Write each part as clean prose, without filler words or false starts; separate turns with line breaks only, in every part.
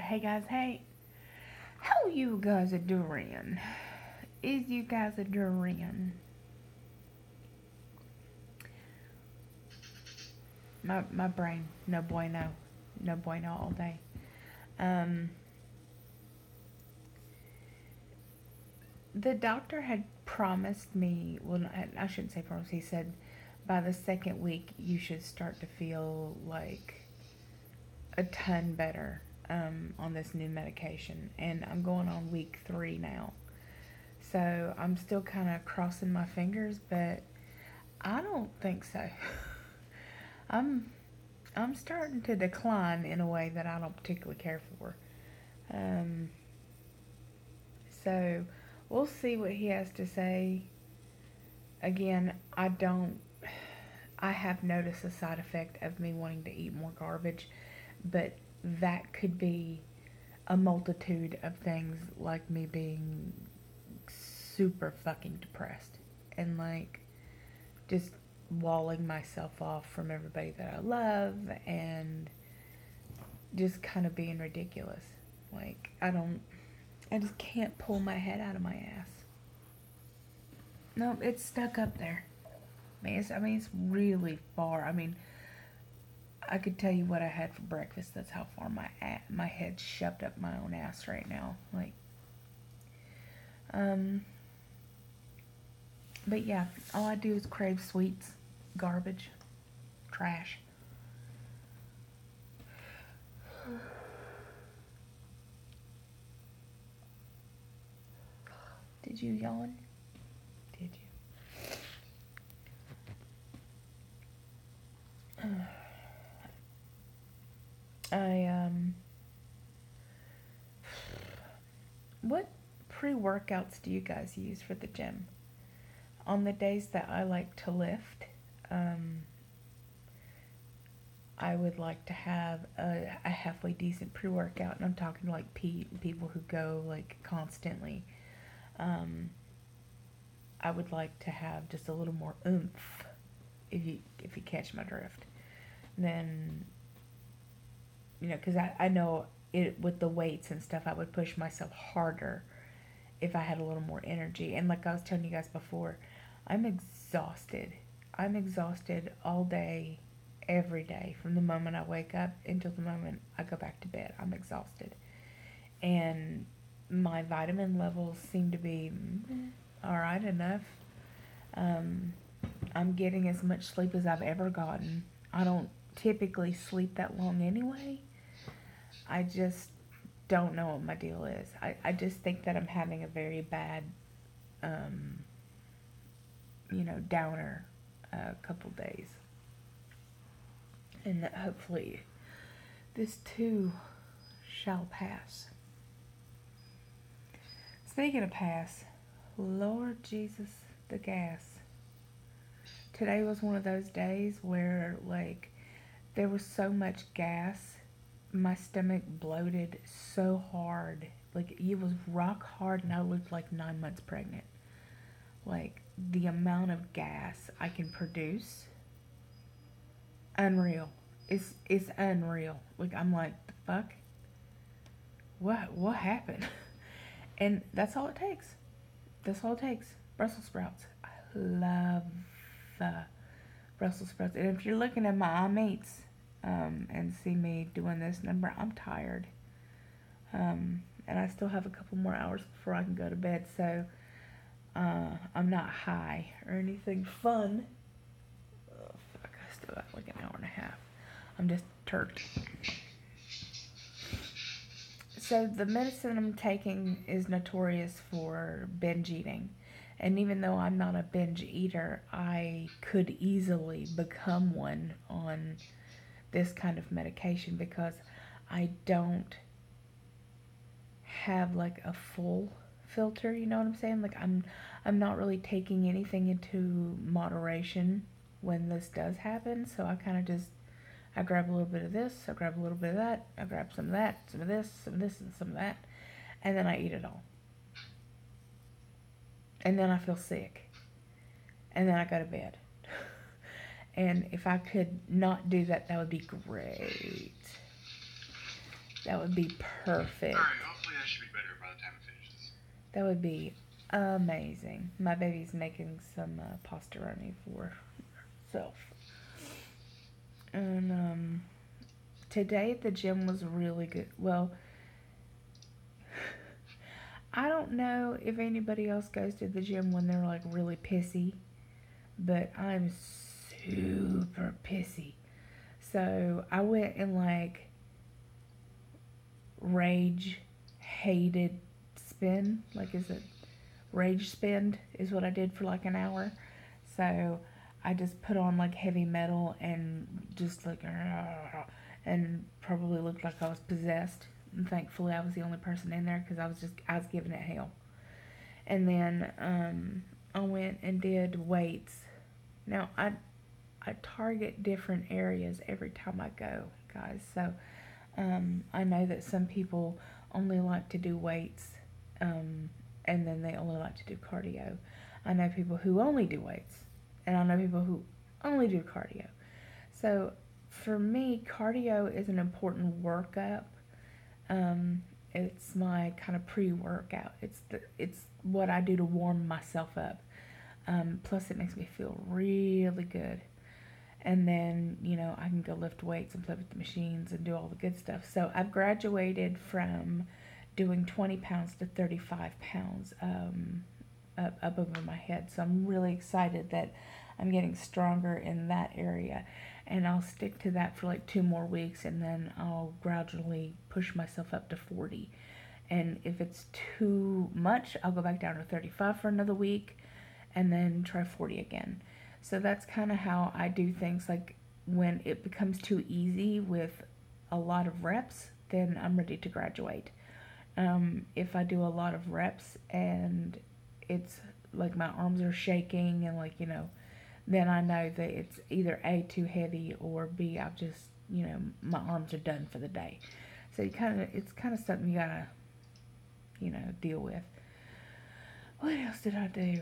Hey guys, hey. How you guys are doing? Is you guys are doing? My brain, no bueno. No bueno all day. Um the doctor had promised me, well, I shouldn't say promised, he said by the second week you should start to feel like a ton better on this new medication. And I'm going on week 3 now. So I'm still kind of crossing my fingers, but I don't think so. I'm I'm starting to decline in a way that I don't particularly care for. Um, so we'll see what he has to say. Again, I have noticed a side effect of me wanting to eat more garbage, but that could be a multitude of things, like me being super fucking depressed and like just walling myself off from everybody that I love and just kind of being ridiculous. Like, I just can't pull my head out of my ass. No, it's stuck up there. It's really far. I could tell you what I had for breakfast. That's how far my head's shoved up my own ass right now. Um, but yeah, all I do is crave sweets, garbage, trash. Did you yawn? Did you? I what pre-workouts do you guys use for the gym? On the days that I like to lift, um, I would like to have a halfway decent pre-workout, and I'm talking like people who go like constantly. Um, I would like to have just a little more oomph, if you catch my drift. Then because I know it with the weights and stuff, I would push myself harder if I had a little more energy. And like I was telling you guys before, I'm exhausted. I'm exhausted all day, every day, from the moment I wake up until the moment I go back to bed. I'm exhausted. And my vitamin levels seem to be alright enough. Um, I'm getting as much sleep as I've ever gotten. I don't typically sleep that long anyway. I just don't know what my deal is. I just think that I'm having a very bad, um, downer couple days. And that hopefully this too shall pass. Speaking of pass, Lord Jesus, the gas. Today was one of those days where, like, there was so much gas, my stomach bloated so hard. Like, it was rock hard, and I looked like 9 months pregnant. Like, the amount of gas I can produce, unreal. It's unreal. Like, I'm like, the fuck? What happened? And that's all it takes. That's all it takes. Brussels sprouts. I love Brussels sprouts. And if you're looking at my eye mates and see me doing this number, I'm tired. And I still have a couple more hours before I can go to bed, so I'm not high or anything fun. Oh, fuck, I still got like an hour and a half. I'm just turked. So the medicine I'm taking is notorious for binge eating. And even though I'm not a binge eater, I could easily become one on this kind of medication because I don't have like a full filter, you know what I'm saying? Like I'm not really taking anything into moderation when this does happen, so I kind of just I grab a little bit of this, I grab a little bit of that, I grab some of that, some of this, some of this, and some of that, and then I eat it all. And then I feel sick. And then I go to bed. And if I could not do that, that would be great. That would be perfect.
Alright, hopefully that should be better by the time it finishes.
That would be amazing. My baby's making some pastaroni for herself. And today at the gym was really good. Well, I don't know if anybody else goes to the gym when they're like really pissy, but I'm super pissy. So I went in like rage hated spin. Like, is it rage spend? Is what I did for like an hour. So I just put on like heavy metal and just like, and probably looked like I was possessed. And thankfully, I was the only person in there because I was giving it hell. And then I went and did weights. Now I target different areas every time I go, guys. So I know that some people only like to do weights, and then they only like to do cardio. I know people who only do weights, and I know people who only do cardio. So for me, cardio is an important workup. It's my kind of pre-workout. It's what I do to warm myself up. Plus, it makes me feel really good. And then, I can go lift weights and play with the machines and do all the good stuff. So I've graduated from doing 20 pounds to 35 pounds up over my head. So I'm really excited that I'm getting stronger in that area. And I'll stick to that for like 2 more weeks, and then I'll gradually push myself up to 40. And if it's too much, I'll go back down to 35 for another week and then try 40 again. So that's kind of how I do things. Like, when it becomes too easy with a lot of reps, then I'm ready to graduate. If I do a lot of reps and it's like my arms are shaking and like, then I know that it's either A, too heavy, or B, I've just, my arms are done for the day. So it's kind of something you gotta, deal with. What else did I do?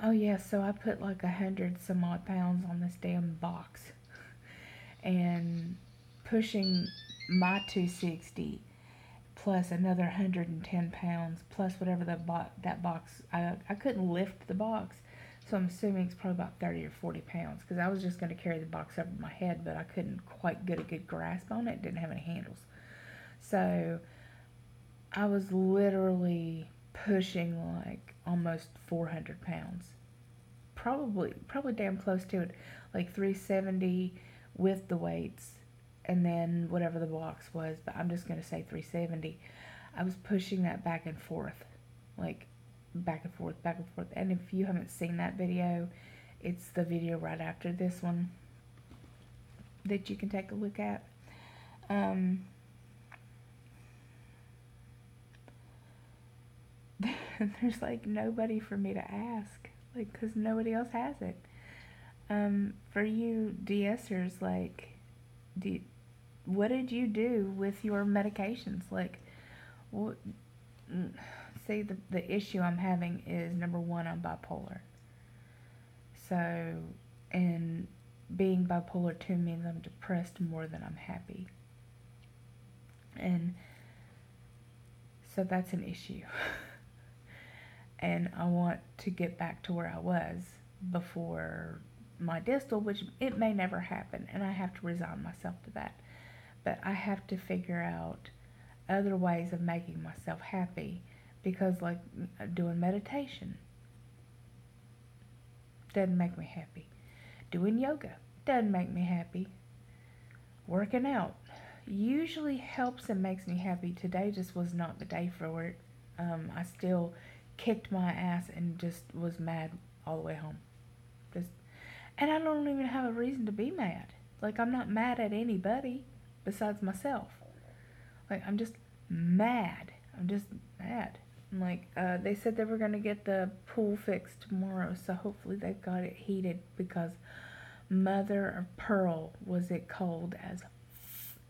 Oh yeah, so I put like 100 some odd pounds on this damn box, and pushing my 260 plus another 110 pounds plus whatever that box. I couldn't lift the box, so I'm assuming it's probably about 30 or 40 pounds, because I was just going to carry the box over my head, but I couldn't quite get a good grasp on it. It didn't have any handles. So I was literally pushing like almost 400 pounds. Probably damn close to it. Like 370 with the weights, and then whatever the box was, but I'm just going to say 370. I was pushing that back and forth. Like, back and forth, back and forth. And if you haven't seen that video, it's the video right after this one that you can take a look at. There's like nobody for me to ask, like, because nobody else has it. For you DSers, like, what did you do with your medications? Like, what? See, the issue I'm having is, number one, I'm bipolar. So, and being bipolar 2 means I'm depressed more than I'm happy. And so that's an issue. And I want to get back to where I was before my distal, which it may never happen, and I have to resign myself to that. But I have to figure out other ways of making myself happy, because like doing meditation doesn't make me happy. Doing yoga doesn't make me happy. Working out usually helps and makes me happy. Today just was not the day for it. I still kicked my ass and just was mad all the way home. And I don't even have a reason to be mad. Like, I'm not mad at anybody besides myself. Like, I'm just mad. I'm just mad. Like, they said they were going to get the pool fixed tomorrow, so hopefully they've got it heated, because mother of pearl was it cold as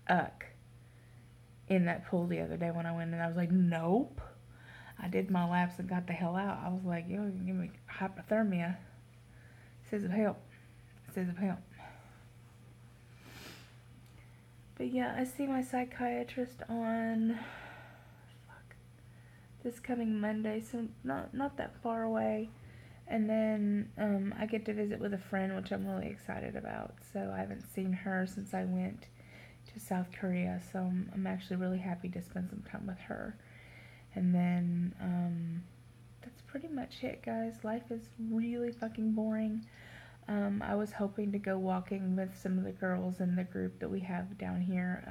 fuck in that pool the other day when I went in. I was like, nope. I did my laps and got the hell out. I was like, yo, give me hypothermia. Says it help. Says it help. But yeah, I see my psychiatrist on this coming Monday, so not that far away. And then I get to visit with a friend, which I'm really excited about. So I haven't seen her since I went to South Korea, so I'm actually really happy to spend some time with her. And then that's pretty much it, guys. Life is really fucking boring. I was hoping to go walking with some of the girls in the group that we have down here,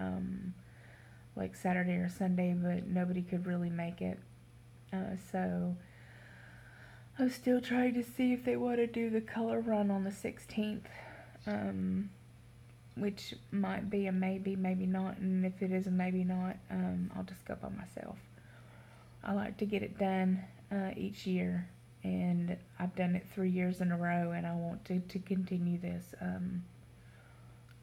like Saturday or Sunday, but nobody could really make it. So I'm still trying to see if they want to do the color run on the 16th, which might be a maybe, maybe not. And if it is a maybe not, I'll just go by myself. I like to get it done each year, and I've done it 3 years in a row, and I want to continue this.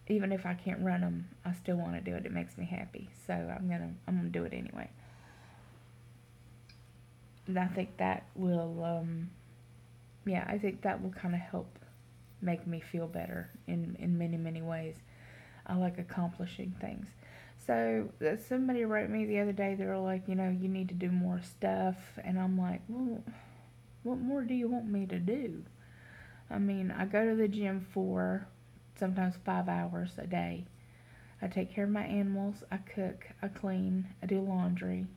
Even if I can't run them, I still want to do it. It makes me happy, so I'm gonna do it anyway. And I think that will, I think that will kind of help make me feel better in many, many ways. I like accomplishing things. So somebody wrote me the other day, they were like, you need to do more stuff. And I'm like, well, what more do you want me to do? I mean, I go to the gym for sometimes 5 hours a day. I take care of my animals. I cook. I clean. I do laundry.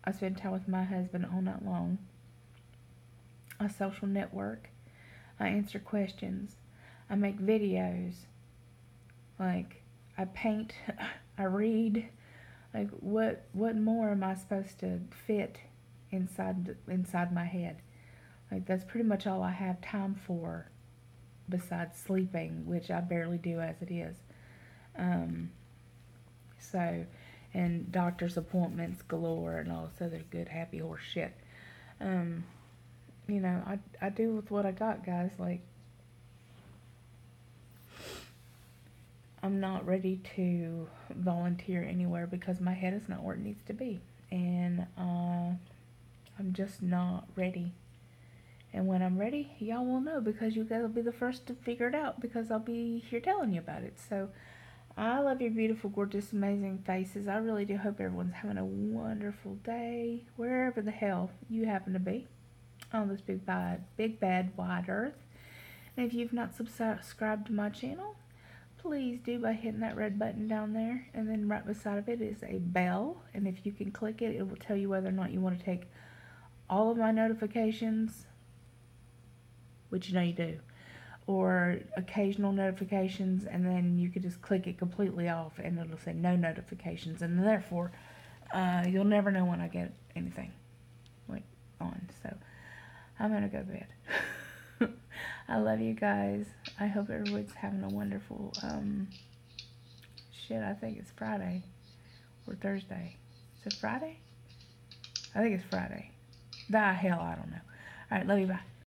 I spend time with my husband all night long. I social network. I answer questions. I make videos. Like, I paint. I read. Like, what more am I supposed to fit inside my head? Like, that's pretty much all I have time for besides sleeping, which I barely do as it is. So, and doctor's appointments galore and all this other good happy horse shit. I do with what I got, guys. Like, I'm not ready to volunteer anywhere because my head is not where it needs to be. And I'm just not ready. And when I'm ready, y'all will know because you guys will be the first to figure it out because I'll be here telling you about it. So I love your beautiful, gorgeous, amazing faces. I really do hope everyone's having a wonderful day wherever the hell you happen to be on this big bad wide earth. And if you've not subscribed to my channel, please do by hitting that red button down there, and then right beside of it is a bell, and if you can click it, it will tell you whether or not you want to take all of my notifications, which you do, or occasional notifications, and then you could just click it completely off and it'll say no notifications, and therefore you'll never know when I get anything like on. So I'm gonna go to bed. I love you guys. I hope everyone's having a wonderful I think it's Friday or Thursday. Is it Friday? I think it's Friday. Hell, I don't know. Alright, love you, bye.